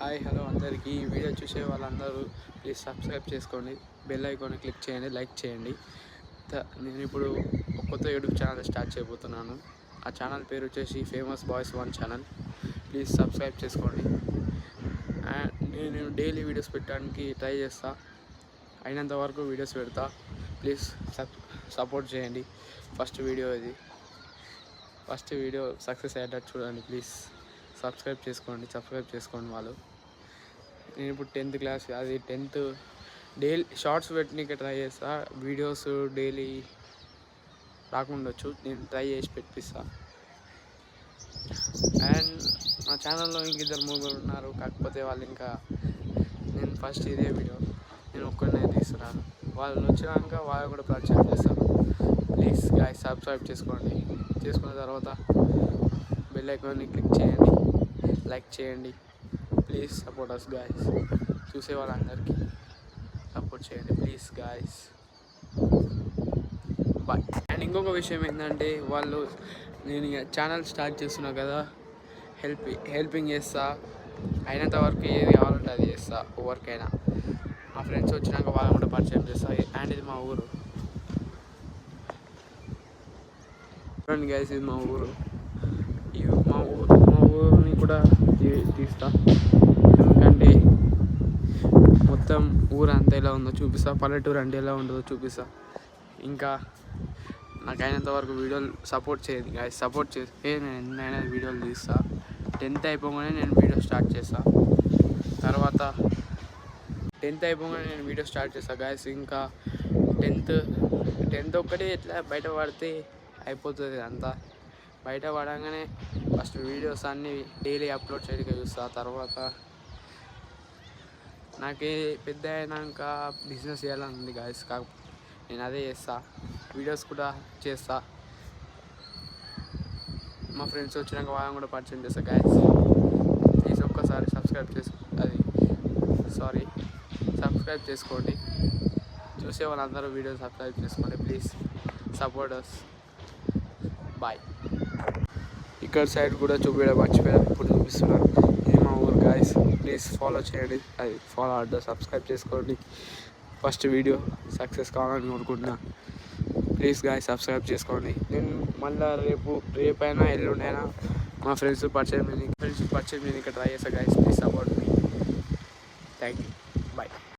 Hi hello అందరికీ. ఈ video చూసే వాళ్ళందరూ ప్లీజ్ సబ్స్క్రైబ్ చేసుకోండి, బెల్ ఐకాన్ క్లిక్ చేయండి, లైక్ చేయండి. నేను ఇప్పుడు ఒక కొత్త యూట్యూబ్ ఛానల్ స్టార్ట్ చేయబోతున్నాను. ఆ ఛానల్ పేరు వచ్చేసి famous boys 1 channel. Please subscribe చేసుకోండి. అండ్ నేను డైలీ వీడియోస్ పెట్టడానికి ట్రై చేస్తా, అయినంత వరకు వీడియోస్ పెడతా. ప్లీజ్ సపోర్ట్ చేయండి. ఫస్ట్ వీడియో సక్సెస్ అయ్యేటట్టు చూడండి. ప్లీజ్ సబ్స్క్రైబ్ చేసుకోండి వాళ్ళు. నేను ఇప్పుడు 10th క్లాస్, అది 10th డైలీ షార్ట్స్ పెట్టడానికి ట్రై చేస్తా. వీడియోస్ డైలీ రాకుండొచ్చు, నేను ట్రై చేసి పెట్టిస్తా. అండ్ నా ఛానల్లో ఇంకిద్దరు ముగ్గురు ఉన్నారు, కాకపోతే వాళ్ళు ఇంకా నేను ఫస్ట్ ఇదే వీడియో నేను ఒక్కనే తీస్తున్నాను. వాళ్ళు వచ్చినాక వాళ్ళు కూడా పరిచయం చేస్తాను. ప్లీజ్ గాయ్స్ సబ్స్క్రైబ్ చేసుకున్న తర్వాత బెల్ ఐకాన్ని క్లిక్ చేయండి, లైక్ చేయండి. Please support us guys. చూసే వాళ్ళందరికీ సపోర్ట్ చేయండి ప్లీజ్ గాయ్స్. బాయ్. అండ్ ఇంకొక విషయం ఏంటంటే, వాళ్ళు నేను ఛానల్ స్టార్ట్ చేస్తున్నా కదా, హెల్పింగ్ చేస్తా. అయినంత వరకు ఏది కావాలంటే అది చేస్తా. ఎవరికైనా మా ఫ్రెండ్స్ వచ్చినాక వాళ్ళని కూడా పరిచయం చేస్తా. అండ్ ఇది మా ఊరు చూడండి గైస్, ఇది మా ఊరు. మా ఊరిని కూడా తీస్తా, ఎందుకంటే మొత్తం ఊరు అంతా ఎలా ఉందో చూపిస్తా, పల్లెటూరు అంటే ఎలా ఉంటుందో చూపిస్తా. ఇంకా నాకు అయినంత వరకు వీడియోలు సపోర్ట్ చేయండి గాయ్స్. సపోర్ట్ చేస్తే నేను ఎన్నైనా వీడియోలు తీస్తా. 10th అయిపోగానే నేను వీడియో స్టార్ట్ చేస్తా. తర్వాత 10th అయిపోగానే నేను వీడియో స్టార్ట్ చేస్తా గాయ్స్. ఇంకా 10th ఒక్కటే ఎట్లా బయట పడితే అయిపోతుంది అంతా. బయట పడగానే ఫస్ట్ వీడియోస్ అన్నీ డైలీ అప్లోడ్ చేయడానికి చూస్తా. తర్వాత నాకు పెద్ద అయినాక బిజినెస్ చేయాలని ఉంది గాయస్, కాకపోతే నేను అదే చేస్తా. వీడియోస్ కూడా చేస్తా. మా ఫ్రెండ్స్ వచ్చినాక వాళ్ళని కూడా పరిచయం చేస్తా గాయస్. ప్లీజ్ ఒక్కసారి సబ్స్క్రైబ్ చేసుకోండి. చూసే వాళ్ళందరూ వీడియో సబ్స్క్రైబ్ చేసుకోండి. Please support us. బాయ్. ఇక్కడ సైడ్ కూడా చూపించడం మర్చిపోయాను, ఇప్పుడు చూపిస్తున్నాను. ఇది మా ఊరు గాయస్. ప్లీజ్ ఫాలో చేయండి, సబ్స్క్రైబ్ చేసుకోండి. ఫస్ట్ వీడియో సక్సెస్ కావాలని కోరుకుంటున్నా. ప్లీజ్ గాయస్ సబ్స్క్రైబ్ చేసుకోండి. నేను మళ్ళీ రేపైనా ఎల్లుండైనా మా ఫ్రెండ్స్ పరిచయం నేను ఇక్కడ ట్రై చేస్తా guys. Please support me. Thank you. Bye.